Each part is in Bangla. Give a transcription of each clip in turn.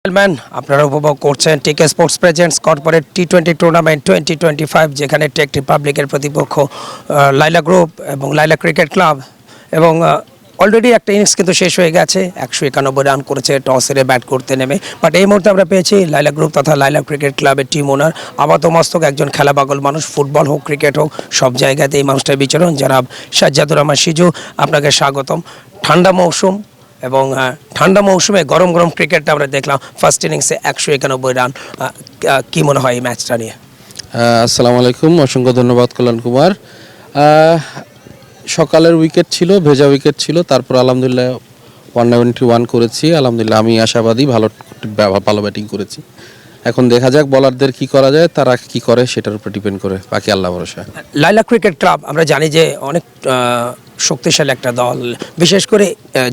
ম্যান আপনারা উপভোগ করছেন টিকে sports presents corporate T20 tournament 2025 যেখানে টেক রিপাবলিকের প্রতিপক্ষ লাইলা গ্রুপ এবং লাইলা ক্রিকেট ক্লাব এবং অলরেডি একটা ইনিংস কিন্তু শেষ হয়ে গেছে 191 রান করেছে টস হেরে ব্যাট করতে নেমে বাট এই মুহূর্তে আমরা পেয়েছি লাইলা গ্রুপ তথা লাইলা ক্রিকেট ক্লাবের টিম ওনার আপাতমস্তক একজন খেলা পাগল মানুষ ফুটবল হোক ক্রিকেট হোক সব জায়গাতে এই মানুষটার বিচরণ জনাব সাজ্জাদুর রহমান সিজু আপনাকে স্বাগতম ঠান্ডা মৌসুম এবং ঠান্ডা মৌসুমে গরম গরম ক্রিকেটটা আমরা দেখলাম ফার্স্ট ইনিংসে 191 রান কি মনে হয় এই ম্যাচটা নিয়ে? আসসালামু আলাইকুম, অসংখ্য ধন্যবাদ কল্যাণ কুমার। সকালের উইকেট ছিল, ভেজা উইকেট ছিল, তারপর আলহামদুলিল্লাহ 191 করেছি। আলহামদুলিল্লাহ আমি আশাবাদী, ভালো ব্যাটিং করেছি। এখন দেখা যাক বলারদের কি করা যায়, তারা কি করে সেটার উপর ডিপেন্ড করে, বাকি আল্লাহ ভরসা। লাইলা ক্রিকেট ক্লাব আমরা জানি যে অনেক শক্তিশালী একটা দল, বিশেষ করে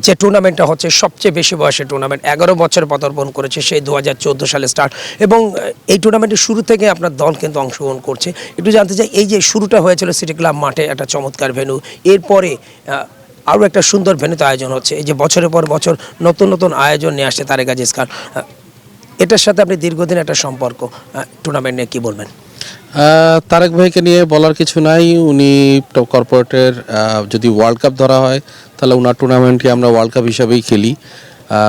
যে টুর্নামেন্টটা হচ্ছে সবচেয়ে বেশি বয়সের টুর্নামেন্ট, 11 বছর পদার্পণ করেছে সেই 2014 সালে স্টার্ট এবং এই টুর্নামেন্টের শুরু থেকে আপনার দল কিন্তু অংশগ্রহণ করছে। একটু জানতে চাই এই যে শুরুটা হয়েছিল সিটি ক্লাব মাঠে, একটা চমৎকার ভেন্যু, এরপরে আরও একটা সুন্দর ভেন্যুতে আয়োজন হচ্ছে, এই যে বছরের পর বছর নতুন নতুন আয়োজন নিয়ে আসছে তারেক আজিজ খান, এটার সাথে আপনি দীর্ঘদিন একটা সম্পর্ক, টুর্নামেন্ট নিয়ে কী বলবেন? তারেক ভাইকে নিয়ে বলার কিছু নাই। উনি কর্পোরেটের যদি ওয়ার্ল্ড কাপ ধরা হয় তাহলে ওনার টুর্নামেন্টটি আমরা ওয়ার্ল্ড কাপ হিসাবেই খেলি।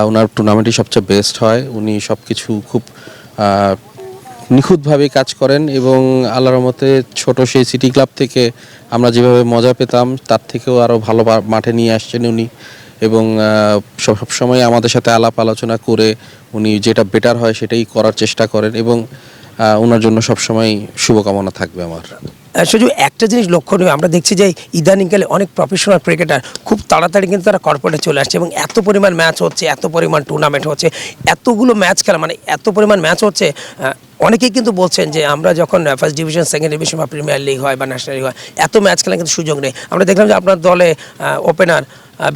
ওনার টুর্নামেন্টই সবচেয়ে বেস্ট হয়। উনি সব কিছু খুব নিখুঁতভাবে কাজ করেন এবং আল্লাহর রহমতে ছোট সেই সিটি ক্লাব থেকে আমরা যেভাবে মজা পেতাম তার থেকেও আরও ভালো মাঠে নিয়ে আসছেন উনি এবং সবসময় আমাদের সাথে আলাপ আলোচনা করে উনি যেটা বেটার হয় সেটাই করার চেষ্টা করেন এবং ওনার জন্য সবসময় শুভকামনা থাকবে আমার। শুধু একটা জিনিস লক্ষণীয়, আমরা দেখছি যে ইদানিংকালে অনেক প্রফেশনাল ক্রিকেটার খুব তাড়াতাড়ি কিন্তু তারা কর্পোরেটে চলে আসছে এবং এত পরিমাণ ম্যাচ হচ্ছে, এত পরিমাণ টুর্নামেন্ট হচ্ছে, এতগুলো ম্যাচ খেলা, মানে এত পরিমাণ ম্যাচ হচ্ছে। অনেকেই কিন্তু বলছেন যে আমরা যখন ফার্স্ট ডিভিশন, সেকেন্ড ডিভিশন বা প্রিমিয়ার লিগ হয় বা ন্যাশনাল লিগ হয় এত ম্যাচ খেলার কিন্তু সুযোগ নেই। আমরা দেখলাম যে আপনার দলে ওপেনার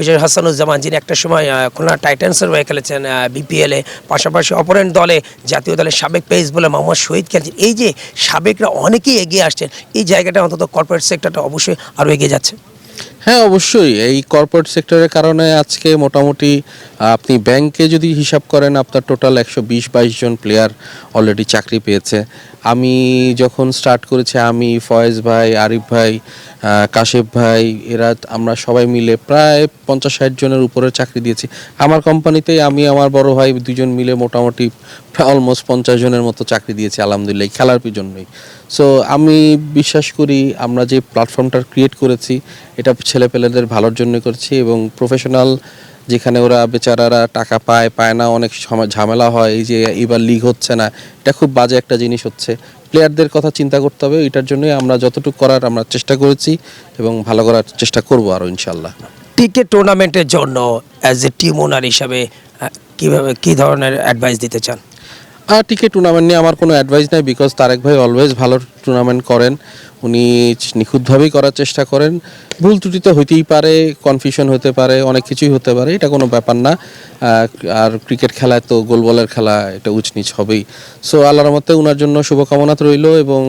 বিশেষ হাসানুজ্জামান, যিনি একটা সময় খুলনা টাইটান্সের হয়ে খেলেছেন বিপিএলে, পাশাপাশি অপরেন্ট দলে জাতীয় দলের সাবেক পেস বলে মোহাম্মদ শহীদ খেলছেন। এই যে সাবেকরা অনেকেই এগিয়ে আসছেন, এই জায়গাটা অন্তত কর্পোরেট সেক্টরটা অবশ্যই আরও এগিয়ে যাচ্ছে। হ্যাঁ, অবশ্যই এই কর্পোরেট সেক্টরের কারণে আজকে মোটামুটি আপনি ব্যাংকে যদি হিসাব করেন আপনার টোটাল 120-22 জন প্লেয়ার অলরেডি চাকরি পেয়েছে। আমি যখন স্টার্ট করেছি, আমি, ফয়েজ ভাই, আরিফ ভাই, কাশেফ ভাই, এরা আমরা সবাই মিলে প্রায় 50-60 জনের উপরে চাকরি দিয়েছি আমার কোম্পানিতেই। আমি আমার বড় ভাই দুজন মিলে মোটামুটি অলমোস্ট 50 জনের মতো চাকরি দিয়েছি আলহামদুলিল্লাহ, খেলার জন্যই। সো আমি বিশ্বাস করি আমরা যে প্ল্যাটফর্মটা ক্রিয়েট করেছি এটা ছেলেপেলেদের ভালোর জন্য করছি এবং প্রফেশনাল যেখানে ওরা বেচারারা টাকা পায় না, অনেক সময় ঝামেলা হয়, এই যে এবার লিগ হচ্ছে না, এটা খুব বাজে একটা জিনিস হচ্ছে। প্লেয়ারদের কথা চিন্তা করতে হবে, এটার জন্যই আমরা যতটুকু করার আমরা চেষ্টা করেছি এবং ভালো করার চেষ্টা করবো আরও ইনশাল্লাহ। ক্রিকেট টুর্নামেন্টের জন্য অ্যাজ এ টিম ওনার হিসাবে কীভাবে কী ধরনের অ্যাডভাইস দিতে চান? টিকে টুর্নামেন্ট নিয়ে আমার কোনো অ্যাডভাইস নাই, বিকজ তারেক ভাই অলওয়েজ ভালো টুর্নামেন্ট করেন, উনি নিখুঁতভাবেই করার চেষ্টা করেন। ভুল ত্রুটি তো হইতেই পারে, কনফিউশন হতে পারে, অনেক কিছুই হতে পারে, এটা কোনো ব্যাপার না। আর ক্রিকেট খেলায় তো গোল বলের খেলা, এটা উচনিচ হবেই। সো আল্লাহর রহমতে ওনার জন্য শুভকামনা রইল এবং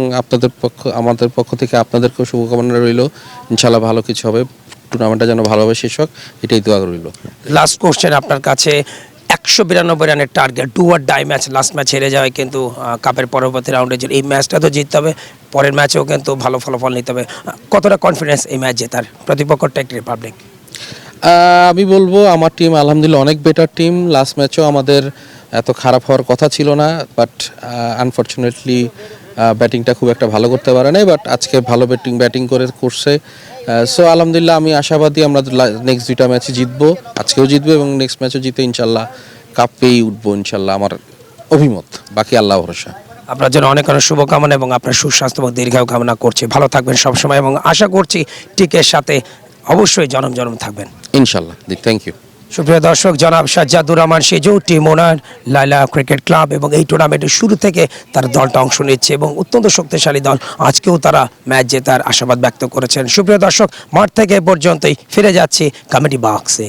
আমাদের পক্ষ থেকে আপনাদেরকেও শুভকামনা রইল। ইনশাল্লাহ ভালো কিছু হবে, টুর্নামেন্টটা যেন ভালোভাবে শেষ হোক, এটাই দোয়া রইল। লাস্ট কোশ্চেন আপনার কাছে, 192 রানের target, do or die match, last match হেরে যাওয়ায় কিন্তু কাপের পরবর্তী রাউন্ডে এই ম্যাচটা তো জিততে হবে, পরের ম্যাচেও কিন্তু ভালো ফলাফল নিতে হবে। কতটা কনফিডেন্স এই ম্যাচ জেতার প্রতিপক্ষ টেক রিপাবলিক? আমি বলবো আমার টিম আলহামদুলিল্লাহ অনেক বেটার টিম। লাস্ট ম্যাচেও আমাদের এত খারাপ হওয়ার কথা ছিল না, বাট আনফর্চুনেটলি ব্যাটিংটা খুব একটা ভালো করতে পারে নাই, বাট আজকে ভালো ব্যাটিং করছে। সো আলহামদুলিল্লাহ আমি আশাবাদী আমরা নেক্সট 2টা ম্যাচে জিতবো, আজকেও জিতবো এবং নেক্সট ম্যাচও জিতে ইনশাল্লাহ কাপ পেয়েই উঠবো ইনশাল্লাহ, আমার অভিমত, বাকি আল্লাহ ভরসা। আপনার জন্য অনেক অনেক শুভকামনা এবং আপনার সুস্বাস্থ্য এবং দীর্ঘায়ু কামনা করছি। ভালো থাকবেন সবসময় এবং আশা করছি টিকের সাথে অবশ্যই জনম থাকবেন ইনশাল্লাহ। Thank you. সুপ্রিয় দর্শক, জনাব Sajjadur Rahman Siju, team owner Laila cricket club এবং এই টুর্নামেন্টের শুরু থেকে তার দলটা অংশ নিচ্ছে এবং অত্যন্ত শক্তিশালী দল, আজকেও তারা ম্যাচ জেতার আশাবাদ ব্যক্ত করেছেন। সুপ্রিয় দর্শক, মাঠ থেকে পর্যন্তই ফিরে যাচ্ছি কমেডি বক্সে।